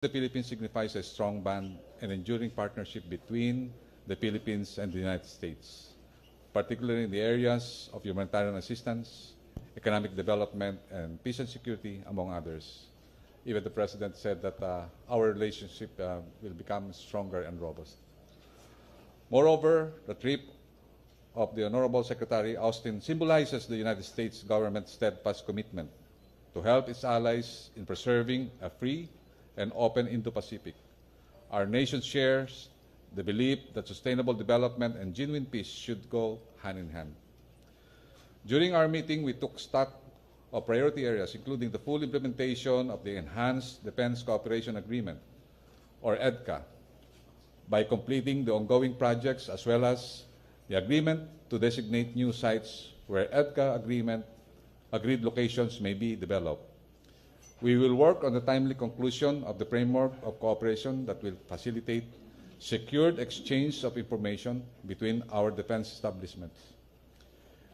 The Philippines signifies a strong bond and enduring partnership between the Philippines and the United States, particularly in the areas of humanitarian assistance, economic development, and peace and security, among others. Even the President said that our relationship will become stronger and robust. Moreover, the trip of the Honorable Secretary Austin symbolizes the United States government's steadfast commitment to help its allies in preserving a free and open Indo-Pacific. Our nation shares the belief that sustainable development and genuine peace should go hand in hand. During our meeting, we took stock of priority areas, including the full implementation of the Enhanced Defense Cooperation Agreement, or Edca, by completing the ongoing projects as well as the agreement to designate new sites where Edca agreed locations may be developed. We will work on the timely conclusion of the framework of cooperation that will facilitate secured exchange of information between our defense establishments.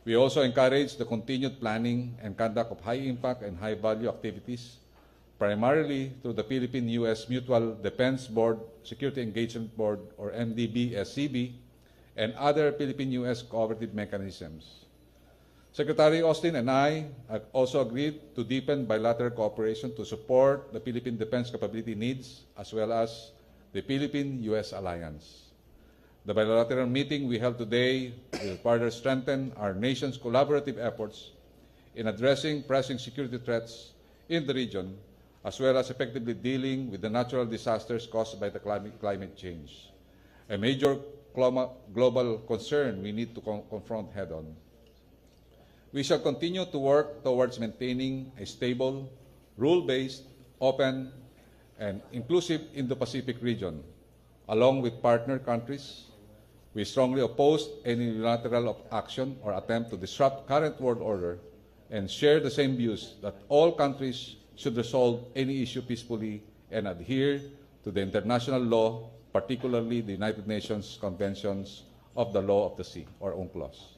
We also encourage the continued planning and conduct of high-impact and high-value activities, primarily through the Philippine-U.S. Mutual Defense Board Security Engagement Board, or MDB-SCB, and other Philippine-U.S. cooperative mechanisms. Secretary Austin and I have also agreed to deepen bilateral cooperation to support the Philippine defense capability needs as well as the Philippine-U.S. alliance. The bilateral meeting we held today will further strengthen our nation's collaborative efforts in addressing pressing security threats in the region, as well as effectively dealing with the natural disasters caused by the climate change, a major global concern we need to confront head-on. We shall continue to work towards maintaining a stable, rule-based, open, and inclusive Indo-Pacific region. Along with partner countries, we strongly oppose any unilateral action or attempt to disrupt current world order and share the same views that all countries should resolve any issue peacefully and adhere to the international law, particularly the United Nations Conventions of the Law of the Sea, or UNCLOS.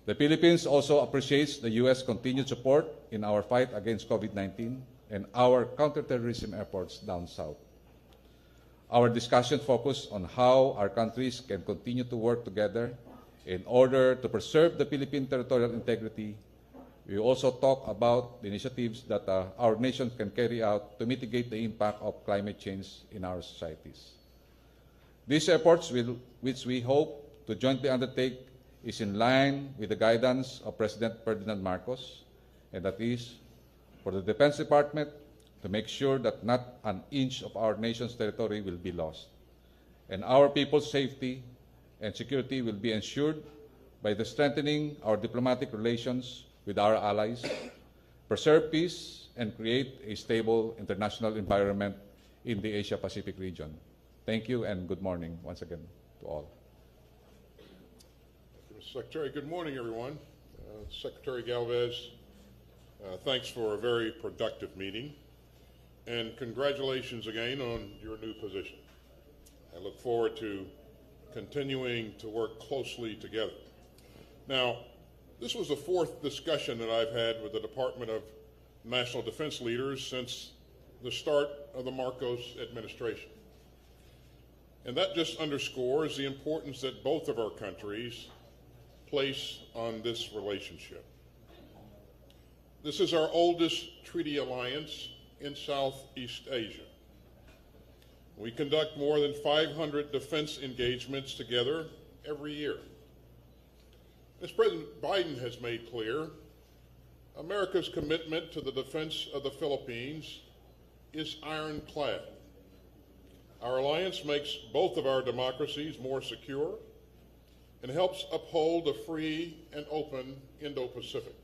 The Philippines also appreciates the U.S. continued support in our fight against COVID-19 and our counterterrorism efforts down south. Our discussion focused on how our countries can continue to work together in order to preserve the Philippine territorial integrity. We also talk about the initiatives that our nation can carry out to mitigate the impact of climate change in our societies. These efforts, which we hope to jointly undertake, is in line with the guidance of President Ferdinand Marcos, and that is for the Defense Department to make sure that not an inch of our nation's territory will be lost, and our people's safety and security will be ensured by the strengthening our diplomatic relations with our allies, preserve peace, and create a stable international environment in the Asia-Pacific region. Thank you, and good morning once again to all. Thank you, Mr. Secretary. Good morning, everyone. Secretary Galvez, thanks for a very productive meeting, and congratulations again on your new position. I look forward to continuing to work closely together. Now, this was the fourth discussion that I've had with the Department of National Defense leaders since the start of the Marcos administration. And that just underscores the importance that both of our countries place on this relationship. This is our oldest treaty alliance in Southeast Asia. We conduct more than 500 defense engagements together every year. As President Biden has made clear, America's commitment to the defense of the Philippines is ironclad. Our alliance makes both of our democracies more secure and helps uphold a free and open Indo-Pacific.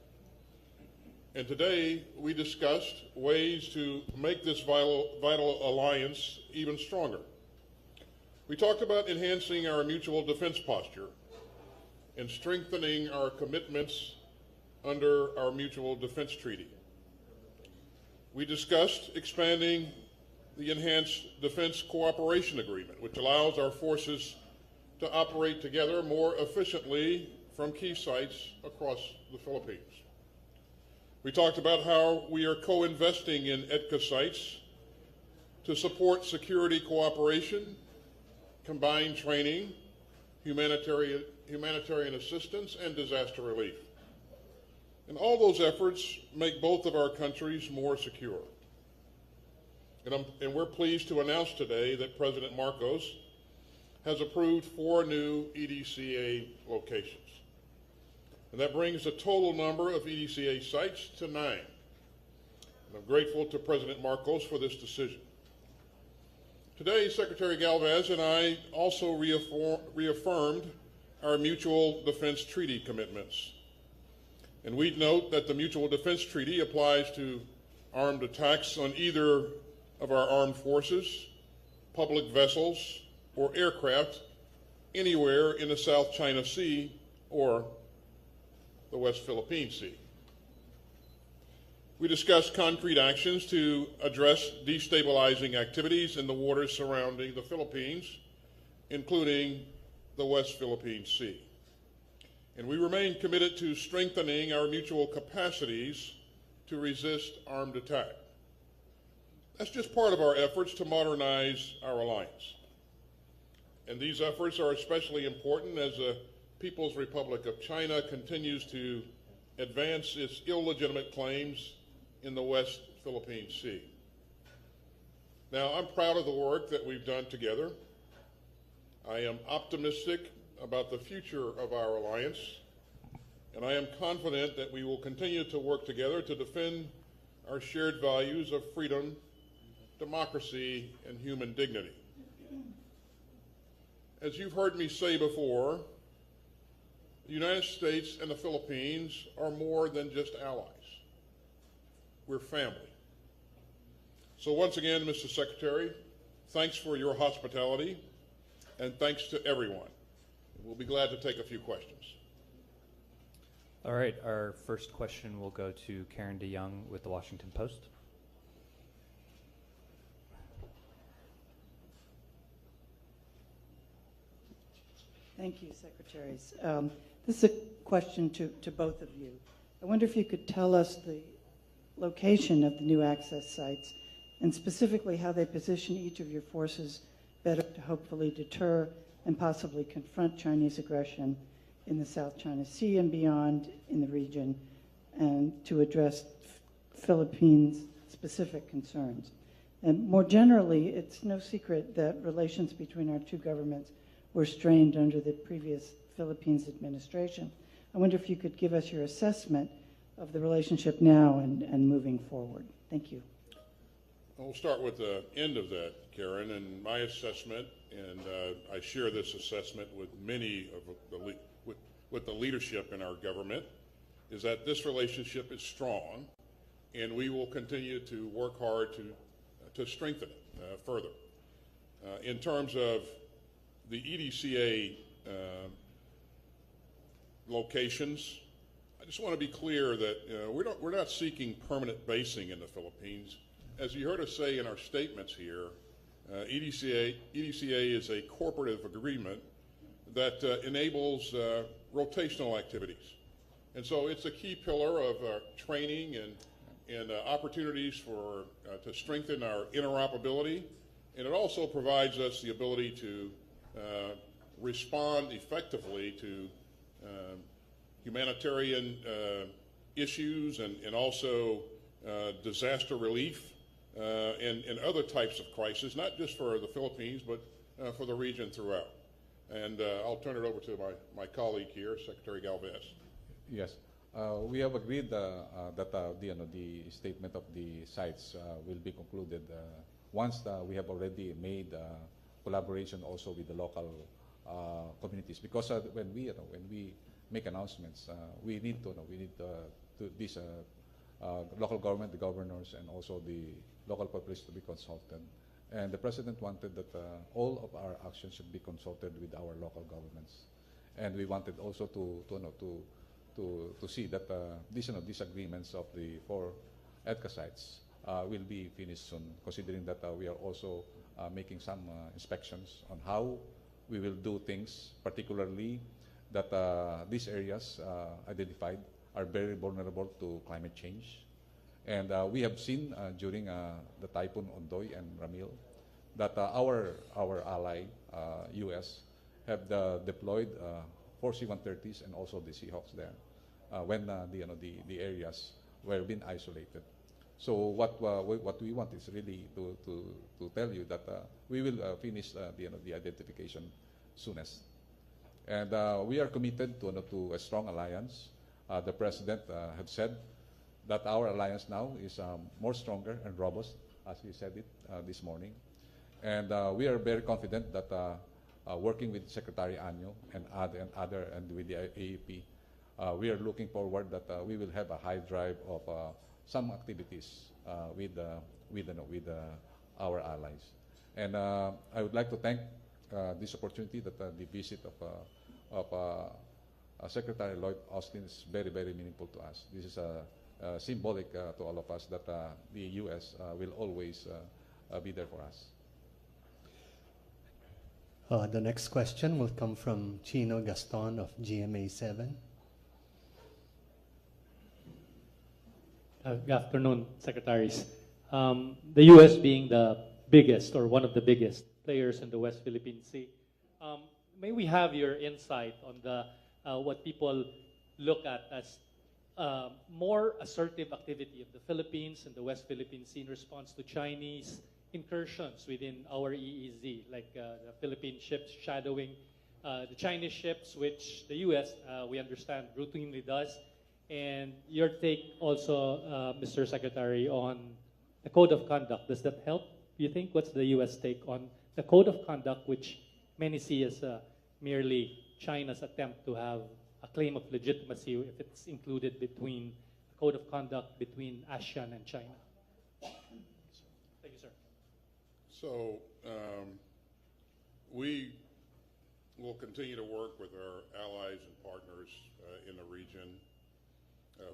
And today, we discussed ways to make this vital alliance even stronger. We talked about enhancing our mutual defense posture and strengthening our commitments under our mutual defense treaty. We discussed expanding the Enhanced Defense Cooperation Agreement, which allows our forces to operate together more efficiently from key sites across the Philippines. We talked about how we are co-investing in Edca sites to support security cooperation, combined training, humanitarian assistance, and disaster relief. And all those efforts make both of our countries more secure. And we're pleased to announce today that President Marcos has approved 4 new EDCA locations. And that brings the total number of EDCA sites to 9. And I'm grateful to President Marcos for this decision. Today, Secretary Galvez and I also reaffirmed our mutual defense treaty commitments. And we'd note that the Mutual Defense Treaty applies to armed attacks on either of our armed forces, public vessels, or aircraft anywhere in the South China Sea or the West Philippine Sea. We discussed concrete actions to address destabilizing activities in the waters surrounding the Philippines, including the West Philippine Sea. And we remain committed to strengthening our mutual capacities to resist armed attack. That's just part of our efforts to modernize our alliance. And these efforts are especially important as the People's Republic of China continues to advance its illegitimate claims in the West Philippine Sea. Now, I'm proud of the work that we've done together. I am optimistic about the future of our alliance, and I am confident that we will continue to work together to defend our shared values of freedom, democracy, and human dignity. As you've heard me say before, the United States and the Philippines are more than just allies. We're family. So once again, Mr. Secretary, thanks for your hospitality, and thanks to everyone. We'll be glad to take a few questions. All right, our first question will go to Karen DeYoung with the Washington Post. Thank you, Secretaries. This is a question to both of you. I wonder if you could tell us the location of the new access sites and specifically how they position each of your forces better to hopefully deter and possibly confront Chinese aggression in the South China Sea and beyond in the region, and to address Philippines-specific concerns. And more generally, it's no secret that relations between our two governments were strained under the previous Philippines administration. I wonder if you could give us your assessment of the relationship now and moving forward. Thank you. We'll start with the end of that, Karen, and my assessment, and I share this assessment with many of with the leadership in our government, is that this relationship is strong, and we will continue to work hard to strengthen it further. In terms of the EDCA locations, I just want to be clear that we're not seeking permanent basing in the Philippines. As you heard us say in our statements here, EDCA is a cooperative agreement that enables rotational activities. And so it's a key pillar of training and opportunities to strengthen our interoperability. And it also provides us the ability to respond effectively to humanitarian issues and also disaster relief and other types of crises, not just for the Philippines, but for the region throughout. And I'll turn it over to my colleague here, Secretary Galvez. Yes. We have agreed that the statement of the sites will be concluded once we have already made collaboration also with the local communities. Because when we make announcements, we need this local government, the governors, and also the local population to be consulted. And the President wanted that all of our actions should be consulted with our local governments. And we wanted also to see that these agreements of the 4 Edca sites will be finished soon, considering that we are also making some inspections on how we will do things, particularly that these areas identified are very vulnerable to climate change. And we have seen during the Typhoon Ondoy and Ramil that our ally, U.S., have deployed 4 C-130s and also the Seahawks there when the areas were being isolated. So what we want is really to tell you that we will finish the identification soonest. And we are committed to a strong alliance. The President have said that our alliance now is more stronger and robust, as he said it this morning. And we are very confident that working with Secretary Anyo and with the AEP, we are looking forward that we will have a high drive of some activities with our allies. And I would like to thank this opportunity that the visit of Secretary Lloyd Austin is very, very meaningful to us. This is symbolic to all of us that the U.S. will always be there for us. The next question will come from Chino Gaston of GMA 7. Good afternoon, Secretaries. The U.S. being the biggest or one of the biggest players in the West Philippine Sea, may we have your insight on the what people look at as more assertive activity of the Philippines and the West Philippine Sea in response to Chinese incursions within our EEZ, like the Philippine ships shadowing the Chinese ships, which the U.S., we understand, routinely does. And your take also, Mr. Secretary, on the Code of Conduct. Does that help, do you think? What's the U.S. take on the Code of Conduct, which many see as merely China's attempt to have a claim of legitimacy if it's included between the Code of Conduct between ASEAN and China? Thank you, sir. So we will continue to work with our allies and partners in the region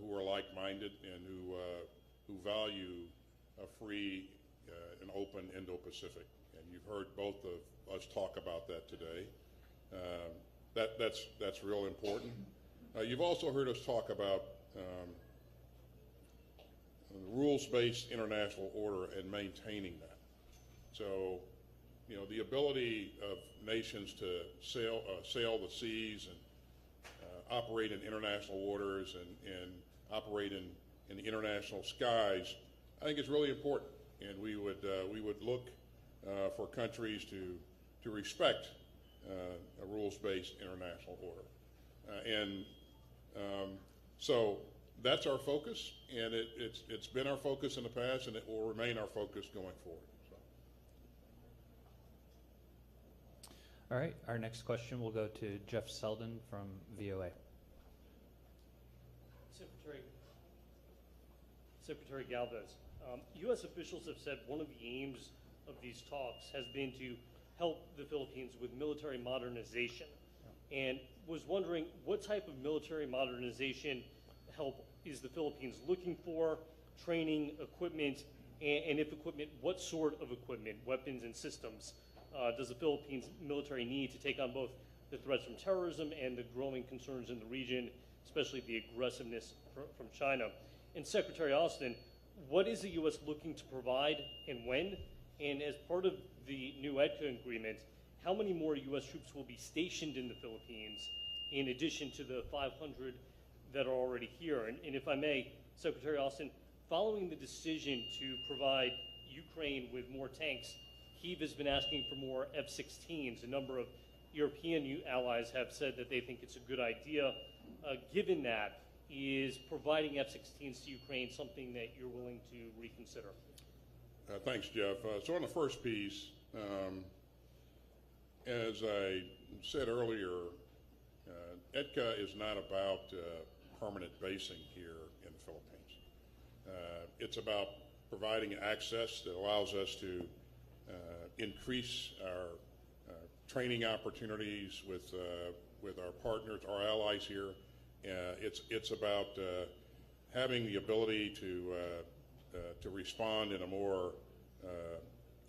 who are like-minded and who value a free and open Indo-Pacific. And you've heard both of us talk about that today. That's real important. You've also heard us talk about rules-based international order and maintaining that. So, you know, the ability of nations to sail the seas and operate in international waters and operate in the international skies, I think is really important. And we would look for countries to respect a rules-based international order. So that's our focus, and it's been our focus in the past, and it will remain our focus going forward. So. All right, our next question will go to Jeff Selden from VOA. Secretary Galvez, U.S. officials have said one of the aims of these talks has been to help the Philippines with military modernization, and was wondering what type of military modernization help is the Philippines looking for, training, equipment, and if equipment, what sort of equipment, weapons and systems does the Philippines military need to take on both the threats from terrorism and the growing concerns in the region, especially the aggressiveness from China? And Secretary Austin, what is the U.S. looking to provide and when? And as part of the new Edca agreement, how many more U.S. troops will be stationed in the Philippines in addition to the 500 that are already here? And if I may, Secretary Austin, following the decision to provide Ukraine with more tanks, Kyiv has been asking for more F-16s. A number of European allies have said that they think it's a good idea. Given that, is providing F-16s to Ukraine something that you're willing to reconsider? Thanks, Jeff. So on the first piece, as I said earlier, Edca is not about permanent basing here in the Philippines. It's about providing access that allows us to increase our training opportunities with our partners, our allies here. It's about having the ability to respond in a more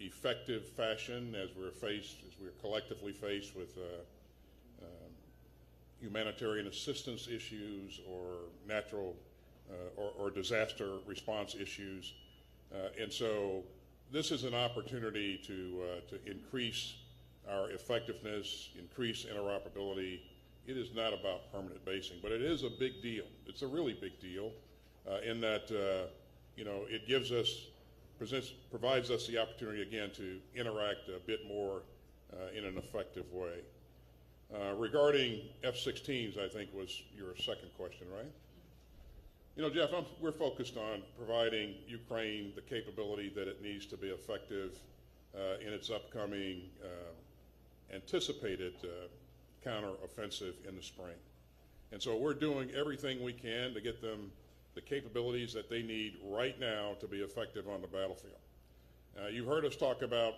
effective fashion as we're collectively faced with humanitarian assistance issues or natural or disaster response issues. And so this is an opportunity to increase our effectiveness, increase interoperability. It is not about permanent basing, but it is a big deal. It's a really big deal in that it gives us, provides us the opportunity again to interact a bit more in an effective way. Regarding F-16s, I think was your second question, right? Jeff, we're focused on providing Ukraine the capability that it needs to be effective in its upcoming anticipated counteroffensive in the spring. And so we're doing everything we can to get them the capabilities that they need right now to be effective on the battlefield. You've heard us talk about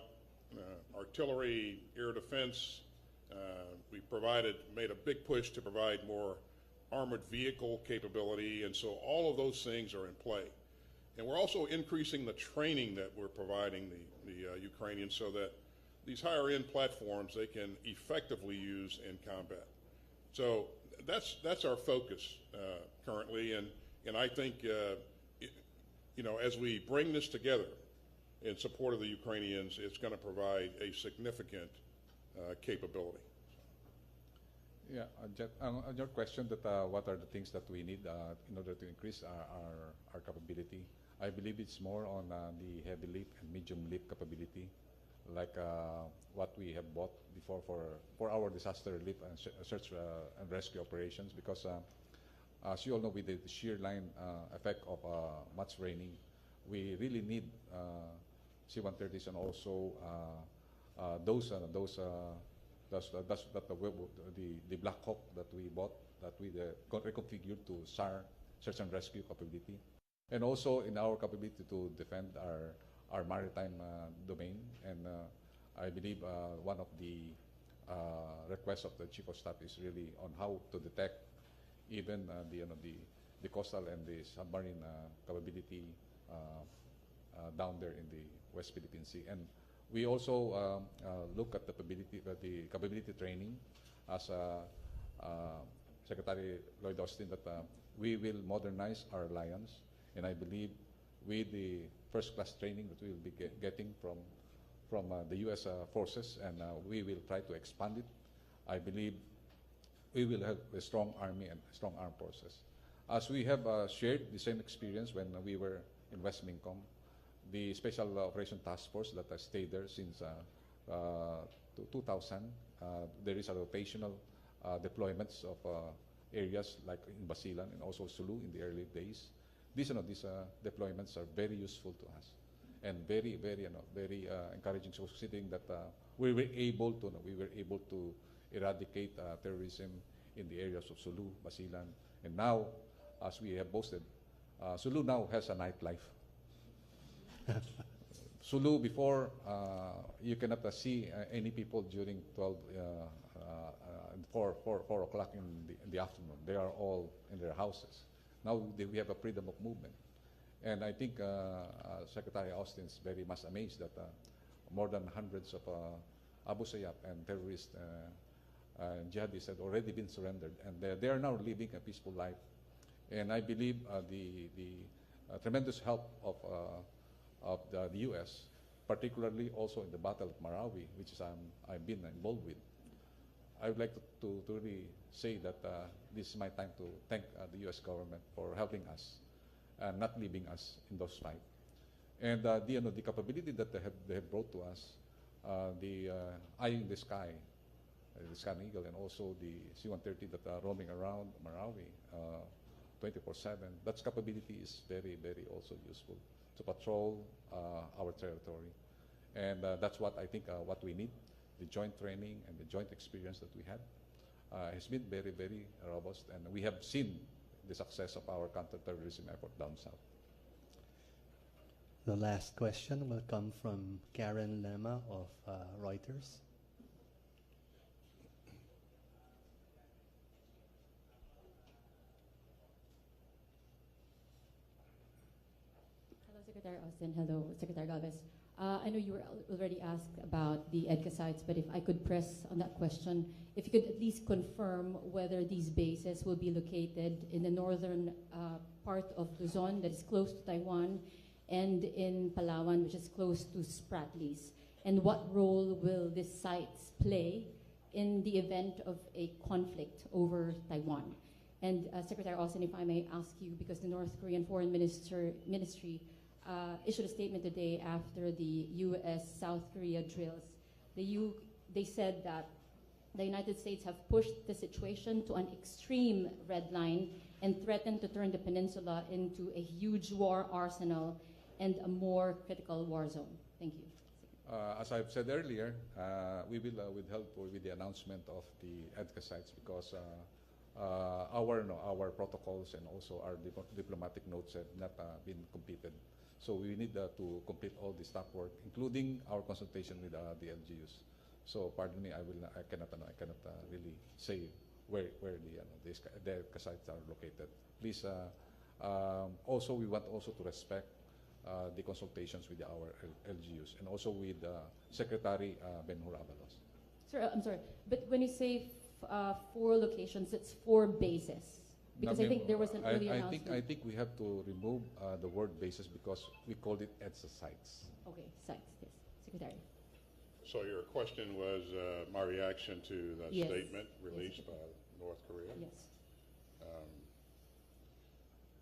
artillery, air defense. We made a big push to provide more armored vehicle capability, and so all of those things are in play. And we're also increasing the training that we're providing the Ukrainians so that these higher-end platforms they can effectively use in combat. So that's our focus currently, and I think as we bring this together in support of the Ukrainians, it's going to provide a significant capability. Yeah, on your question that what are the things that we need in order to increase our capability, I believe it's more on the heavy lift and medium lift capability, like what we have bought before for our disaster relief and search and rescue operations, because as you all know, with the shear line effect of much raining, we really need C-130s and also the Black Hawk that we bought, that we reconfigured to SAR, search and rescue capability, and also in our capability to defend our maritime domain. And I believe one of the requests of the Chief of Staff is really on how to detect even the coastal and the submarine capability down there in the West Philippine Sea. And we also look at the capability training as Secretary Lloyd Austin that we will modernize our alliance, and I believe with the first-class training that we will be getting from the U.S. forces, and we will try to expand it. I believe we will have a strong army and strong armed forces. As we have shared the same experience when we were in West Mincom, the Special Operation Task Force that has stayed there since 2000, there is a rotational deployments of areas like in Basilan and also Sulu in the early days. These deployments are very useful to us and very encouraging. So considering that we were able to eradicate terrorism in the areas of Sulu, Basilan, and now, as we have boasted, Sulu now has a nightlife. Sulu before, you cannot see any people during 4 o'clock in the afternoon. They are all in their houses. Now we have a freedom of movement. And I think Secretary Austin is very much amazed that more than hundreds of Abu Sayyaf and terrorists and jihadists had already been surrendered, and they are now living a peaceful life. And I believe the tremendous help of the U.S., particularly also in the Battle of Marawi, which is I've been involved with. I would like to really say that this is my time to thank the U.S. government for helping us and not leaving us in those fights. And the capability that they have brought to us, the Eye in the Sky, the Sky Eagle, and also the C-130 that are roaming around Marawi 24/7. That capability is very also useful to patrol our territory. And that's what I think what we need. The joint training and the joint experience that we had has been very robust, and we have seen the success of our counterterrorism effort down south. The last question will come from Karen Lema of Reuters. Hello, Secretary Austin. Hello, Secretary Galvez. I know you were already asked about the Edca sites, but if I could press on that question, if you could at least confirm whether these bases will be located in the northern part of Luzon that is close to Taiwan and in Palawan, which is close to Spratlys, and what role will these sites play in the event of a conflict over Taiwan? And Secretary Austin, if I may ask you, because the North Korean Foreign Ministry issued a statement today after the U.S.-South Korea drills. They said that the United States have pushed the situation to an extreme red line and threatened to turn the peninsula into a huge war arsenal and a more critical war zone. Thank you. As I've said earlier, we will withhold with the announcement of the Edca sites because our protocols and also our diplomatic notes have not been completed. So we need to complete all the staff work, including our consultation with the LGUs. So pardon me, I cannot really say where the sites are located. Please, also we want also to respect the consultations with our LGUs and also with Secretary Ben-Hur Avalos. Sir, I'm sorry, but when you say 4 locations, it's 4 bases. Because I think there was an earlier announcement. I think we have to remove the word bases because we called it EDSA sites. Okay, sites, yes. Secretary. So your question was my reaction to the Yes. statement released by North Korea? Yes.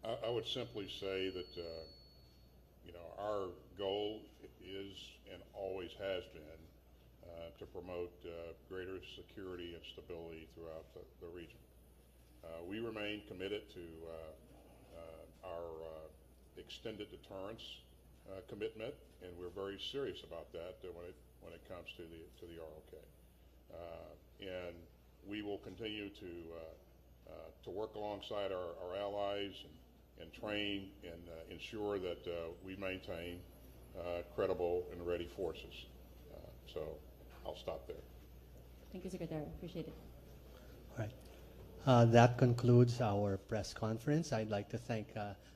I would simply say that our goal is and always has been to promote greater security and stability throughout the region. We remain committed to our extended deterrence commitment, and we're very serious about that when it comes to the ROK. And we will continue to work alongside our allies and train and ensure that we maintain credible and ready forces. So I'll stop there. Thank you, Secretary. Appreciate it. All right. That concludes our press conference. I'd like to thank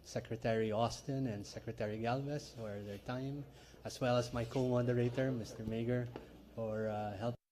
Secretary Austin and Secretary Galvez for their time, as well as my co-moderator, Mr. Mager, for helping.